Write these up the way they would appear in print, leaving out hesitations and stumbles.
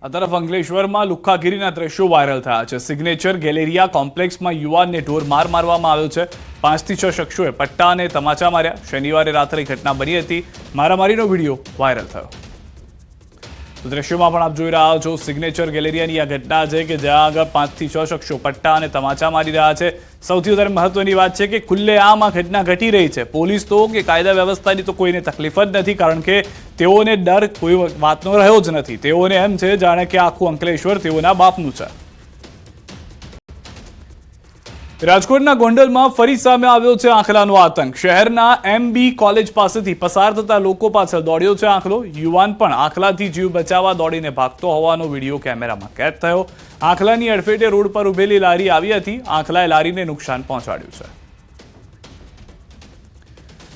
આ તરફ અંકલેશ્વરમાં લુખ્ખાગીરીના દ્રશ્યો વાયરલ થયા છે। સિગ્નેચર ગેલેરિયા કોમ્પ્લેક્સમાં યુવાનને ઢોર માર મારવામાં આવ્યો છે। 5 થી 6 શખ્સોએ પટ્ટા અને તમાચા માર્યા। શનિવારે રાત્રે ઘટના બની હતી। મારામારીનો વિડીયો વાયરલ થયો। તો દ્રશ્યોમાં પણ આપ જોઈ રહ્યા છો સિગ્નેચર ગેલેરિયાની આ ઘટના છે કે જ્યાં આગળ 5 થી 6 શખ્સો પટ્ટા અને તમાચા મારી રહ્યા છે। સૌથી વધારે મહત્વની વાત છે કે ખુલ્લેઆમ આ ઘટના ઘટી રહી છે। પોલીસ તો કે કાયદા વ્યવસ્થાની તો કોઈને તકલીફ જ નથી, કારણ કે તેઓને ડર કોઈ વાતનો રહ્યો જ નથી। તેઓને એમ છે જાણે કે આખું અંકલેશ્વર તેઓના બાપનું છે। રાજકોટના ગોંડલમાં ફરી સામે આવ્યો છે આંખલાનો આતંક। શહેરના MB કોલેજ પાસેથી પસાર થતા લોકો પાછળ દોડ્યો છે આંખલો। યુવાન પણ આંખલાથી જીવ બચાવવા દોડીને ભાગતો હોવાનો વિડીયો કેમેરામાં કેદ થયો। આંખલાની અડફેટે રોડ પર ઉભેલી લારી આવી હતી। આંખલાએ લારીને નુકસાન પહોંચાડ્યું છે।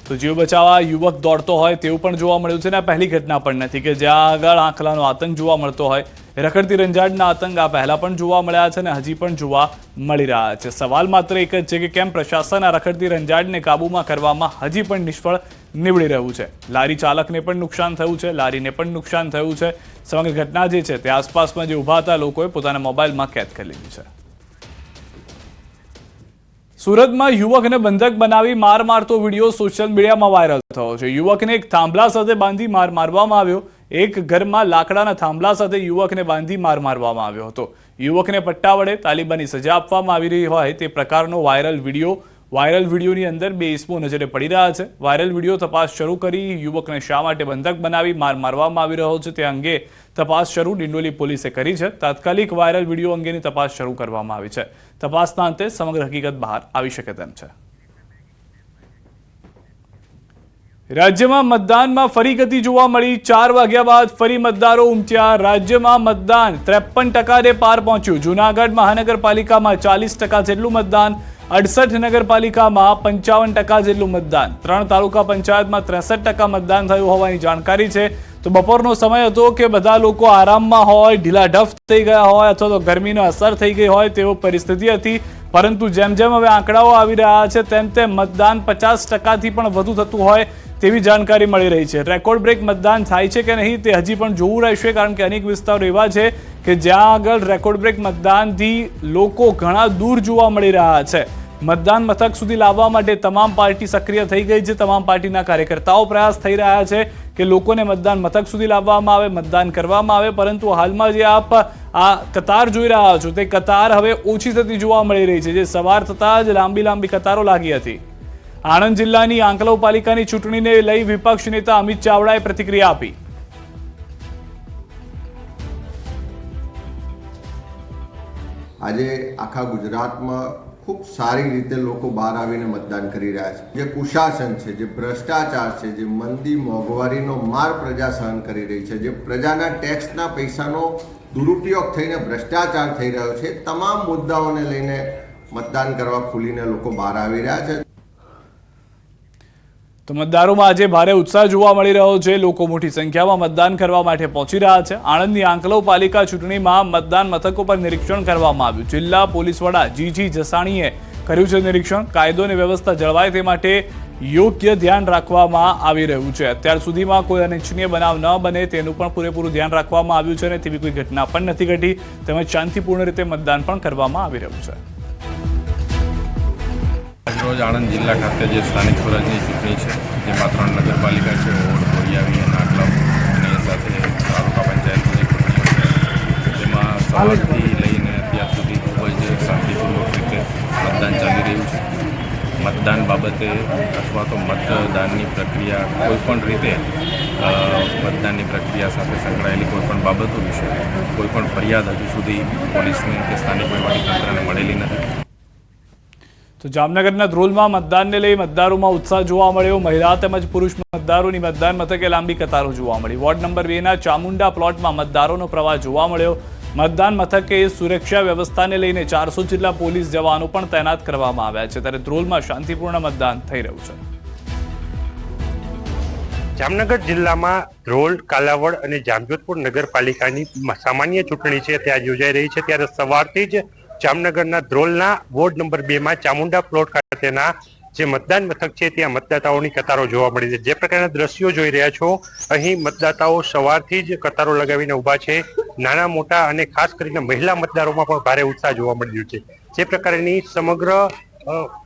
તો જીવ બચાવવા યુવક દોડતો હોય તેવું પણ જોવા મળ્યું છે। ને પહેલી ઘટના પણ નથી કે જ્યાં આગળ આંખલાનો આતંક જોવા મળતો હોય। રખડતી રંજાડના આતંક આ પહેલા પણ જોવા મળ્યા છે અને હજી પણ જોવા મળી રહ્યા છે। સવાલ માત્ર એક જ છે કે કેમ પ્રશાસન આ રખડતી રંજાડને કાબૂમાં કરવામાં હજી પણ નિષ્ફળ નીવડી રહ્યું છે। લારી ચાલકને પણ નુકસાન થયું છે, લારીને પણ નુકસાન થયું છે। સમગ્ર ઘટના જે છે તે આસપાસમાં જે ઊભા હતા લોકોએ પોતાના મોબાઈલમાં કેદ કરી લીધી છે। સુરતમાં યુવકને બંધક બનાવી માર મારતો વિડીયો સોશિયલ મીડિયામાં વાયરલ થયો છે। યુવકને એક થાંભલા સાથે બાંધી માર મારવામાં આવ્યો। એક ઘરમાં લાકડાના થાંભલા સાથે યુવકને બાંધી માર મારવામાં આવ્યો હતો। યુવકને પટ્ટા વડે તાલિબાની સજા આપવામાં આવી રહી હોય તે પ્રકારનો વાયરલ વિડીયોની અંદર 2 ઇસમો નજરે પડી રહ્યા છે। વાયરલ વિડીયો તપાસ શરૂ કરી યુવકને શા માટે બંધક બનાવી માર મારવામાં આવી રહ્યો છે તે અંગે તપાસ શરૂ ડિંડોલી પોલીસે કરી છે। તાત્કાલિક વાયરલ વિડીયો અંગેની તપાસ શરૂ કરવામાં આવી છે। તપાસના અંતે સમગ્ર હકીકત બહાર આવી શકે તેમ છે। રાજ્યમાં મતદાનમાં ફરી ગતિ જોવા મળી। 4 વાગ્યા બાદ ફરી મતદારો ઉમટ્યા। રાજ્યમાં મતદાન 53% પાર પહોંચ્યું। જૂનાગઢ મહાનગરપાલિકામાં 40% જેટલું મતદાન, 68 નગરપાલિકામાં 55% જેટલું મતદાન, 3 તાલુકા પંચાયતમાં 63% મતદાન થયું હોવાની જાણકારી છે। તો બપોરનો સમય હતો કે બધા લોકો આરામમાં હોય, ઢીલાઢફ થઈ ગયા હોય અથવા તો ગરમીનો અસર થઈ ગઈ હોય તેવો પરિસ્થિતિ હતી। પરંતુ જેમ જેમ હવે આંકડાઓ આવી રહ્યા છે તેમ તેમ મતદાન 50%થી પણ વધુ થતું હોય તેવી જાણકારી મળી રહી છે। રેકોર્ડ બ્રેક મતદાન થાય છે કે નહીં તે હજી પણ જોવું રહેશે, કારણ કે અનેક વિસ્તારો એવા છે કે જ્યાં આગળ રેકોર્ડ બ્રેક મતદાનથી લોકો ઘણા દૂર જોવા મળી રહ્યા છે। મતદાન મથક સુધી લાવવા માટે તમામ પાર્ટી સક્રિય થઈ ગઈ છે। તમામ પાર્ટીના કાર્યકર્તાઓ પ્રયાસ થઈ રહ્યા છે કે લોકોને મતદાન મથક સુધી લાવવામાં આવે, મતદાન કરવામાં આવે। પરંતુ હાલમાં જે આપ આ કતાર જોઈ રહ્યા છો તે કતાર હવે ઓછી થતી જોવા મળી રહી છે, જે સવાર થતાં જ લાંબી કતારો લાગી હતી। આણંદ જિલ્લાની આંકલાવ પાલિકાની ચૂંટણીને લઈ વિપક્ષ નેતા અમિત ચાવડાએ પ્રતિક્રિયા આપી। આજે આખા ગુજરાતમાં ખૂબ સારી રીતે લોકો બહાર આવીને મતદાન કરી રહ્યા છે। જે કુશાસન છે, જે ભ્રષ્ટાચાર છે, જે મંદી મોંઘવારીનો માર પ્રજા સહન કરી રહી છે, જે પ્રજાના ટેક્સના પૈસાનો દુરુપયોગ થઈને ભ્રષ્ટાચાર થઈ રહ્યો છે, તમામ મુદ્દાઓને લઈને મતદાન કરવા ખુલીને લોકો બહાર આવી રહ્યા છે। તો મતદારોમાં આજે ભારે ઉત્સાહ જોવા મળી રહ્યો છે। લોકો મોટી સંખ્યામાં મતદાન કરવા માટે પહોંચી રહ્યા છે। આણંદની આંકલાવ પાલિકા ચૂંટણીમાં મતદાન મથકો પર નિરીક્ષણ કરવામાં આવ્યું। જિલ્લા પોલીસ વડા જીજી જસાણીએ કર્યું છે નિરીક્ષણ। કાયદો અને વ્યવસ્થા જળવાય તે માટે યોગ્ય ધ્યાન રાખવામાં આવી રહ્યું છે। અત્યાર સુધીમાં કોઈ અનિચ્છનીય બનાવ ન બને તેનું પણ પૂરેપૂરું ધ્યાન રાખવામાં આવ્યું છે અને તેવી કોઈ ઘટના પણ નથી ઘટી, તેમજ શાંતિપૂર્ણ રીતે મતદાન પણ કરવામાં આવી રહ્યું છે। આજરોજ આણંદ જિલ્લા ખાતે જે સ્થાનિક સ્વરાજની ચૂંટણી છે જેમાં 3 નગરપાલિકા છે, ઓડ, બોરિયાવી અને આંકલાવ, અને સાથે તાલુકા પંચાયતની ચૂંટણીઓ છે, જેમાં સવારથી લઈને અત્યાર સુધી ખૂબ જ શાંતિપૂર્વક રીતે મતદાન ચાલી રહ્યું છે। મતદાન બાબતે અથવા તો મતદાનની પ્રક્રિયા કોઈપણ રીતે મતદાનની પ્રક્રિયા સાથે સંકળાયેલી કોઈપણ બાબતો વિશે કોઈપણ ફરિયાદ હજુ સુધી પોલીસને કે સ્થાનિક વહીવટીતંત્રને મળેલી નથી। તો જામનગરના ધ્રોલમાં મતદાનને લઈ મતદારોમાં ઉત્સાહ જોવા મળ્યો। મહિલા તેમજ પુરુષ મતદારોની મતદાન મથકે લાંબી કતારો જોવા મળી। વોર્ડ નંબર 2ના ચામુંડા પ્લોટમાં મતદારોનો પ્રવાહ જોવા મળ્યો। મતદાન મથકે સુરક્ષા વ્યવસ્થાને લઈને 400 જેટલા પોલીસ જવાનો પણ તૈનાત કરવામાં આવ્યા છે, ત્યારે ધ્રોલમાં શાંતિપૂર્ણ મતદાન થઈ રહ્યું છે। જામનગર જિલ્લામાં ધ્રોલ, કાલાવડ અને જામજોધપુર નગરપાલિકાની સામાન્ય ચૂંટણી છે ત્યાં યોજાઈ રહી છે। ત્યારે સવારથી જ જામનગરના ધ્રોલના વોર્ડ નંબર 2માં ચામુંડા પ્લોટ ખાતેના જે મતદાન મથક છે ત્યાં મતદાતાઓની કતારો જોવા મળી છે। જે પ્રકારના દ્રશ્યો જોઈ રહ્યા છો, અહીં મતદાતાઓ સવારથી જ કતારો લગાવીને ઊભા છે। નાના મોટા અને ખાસ કરીને મહિલા મતદારોમાં પણ ભારે ઉત્સાહ જોવા મળી રહ્યો છે. જે પ્રકારની સમગ્ર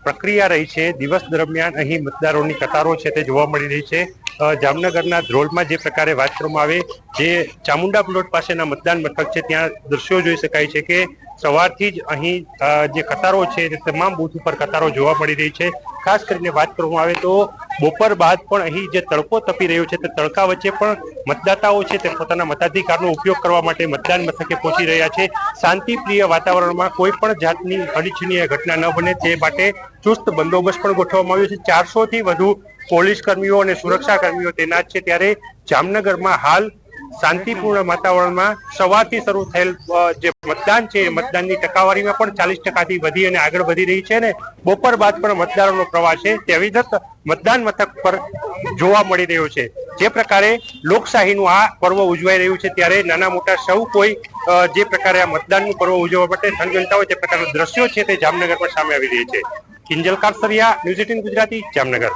પ્રક્રિયા રહી છે દિવસ દરમિયાન અહીં મતદારોની કતારો છે તે જોવા મળી રહી છે. જામનગરના ધ્રોલમાં જે પ્રકારે વાત કરવામાં આવે, જે ચામુંડા પ્લોટ પાસેના મતદાન મથક છે ત્યાં દ્રશ્યો જોઈ શકાય છે કે સવારથી જ અહીં જે કતારો છે તે તમામ બૂથ ઉપર કતારો જોવા મળી રહી છે. ખાસ કરીને વાત કરવામાં આવે તો બપોર બાદ પણ અહીં જે તડકો તપી રહ્યો છે તે તડકા વચ્ચે પણ મતદાતાઓ છે તે પોતાના મતાધિકારનો ઉપયોગ કરવા માટે મતદાન મથકે પહોંચી રહ્યા છે. શાંતિપ્રિય વાતાવરણમાં કોઈ પણ જાતની અનિચ્છનીય ઘટના ન બને તે માટે ચુસ્ત બંદોબસ્ત પણ ગોઠવવામાં આવ્યો છે. 400 થી વધુ પોલીસ કર્મીઓ અને સુરક્ષા કર્મીઓ તૈનાત છે. ત્યારે જામનગરમાં હાલ શાંતિપૂર્ણ વાતાવરણમાં સવારથી શરૂ થયેલ જે મતદાન છે મતદાનની ટકાવારીમાં પણ 40% વધી અને આગળ વધી રહી છે. ને બપોર બાદ પણ મતદારોનો પ્રવાહ છે તે અવિરત મતદાન મથક પર જોવા મળી રહ્યો છે. જે પ્રકારે લોકશાહીનું આ પર્વ ઉજવાઈ રહ્યું છે ત્યારે નાના મોટા સૌ કોઈ જે પ્રકારે આ મતદાનનું પર્વ ઉજવવા માટે થનગનતા હોય તે પ્રકારના દ્રશ્યો છે તે જામનગરમાં સામે આવી રહી છે. કિંજલ કારસરિયા, ન્યૂઝ 18 ગુજરાતી, જામનગર.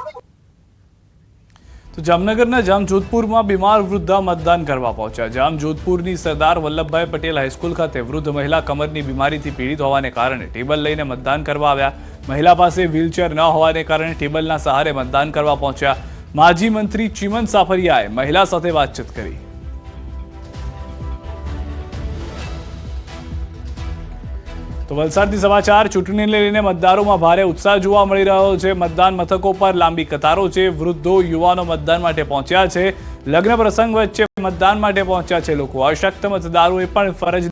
તો જામનગરના જામજોધપુરમાં બીમાર વૃદ્ધા મતદાન કરવા પહોંચ્યા. જામજોધપુરની સરદાર વલ્લભભાઈ પટેલ હાઈસ્કૂલ ખાતે વૃદ્ધ મહિલા કમરની બીમારીથી પીડિત હોવાને કારણે ટેબલ લઈને મતદાન કરવા આવ્યા. મહિલા પાસે વ્હીલચેર ન હોવાને કારણે ટેબલના સહારે મતદાન કરવા પહોંચ્યા. માજી મંત્રી ચીમન સાફરિયાએ મહિલા સાથે વાતચીત કરી. તો વલસાડથી સમાચાર. ચૂંટણીને લઈને મતદારોમાં ભારે ઉત્સાહ જોવા મળી રહ્યો છે. મતદાન મથકો પર લાંબી કતારો છે. વૃદ્ધો, યુવાનો મતદાન માટે પહોંચ્યા છે. લગ્ન પ્રસંગ વચ્ચે મતદાન માટે પહોંચ્યા છે લોકો. અશક્ત મતદારોએ પણ ફરજ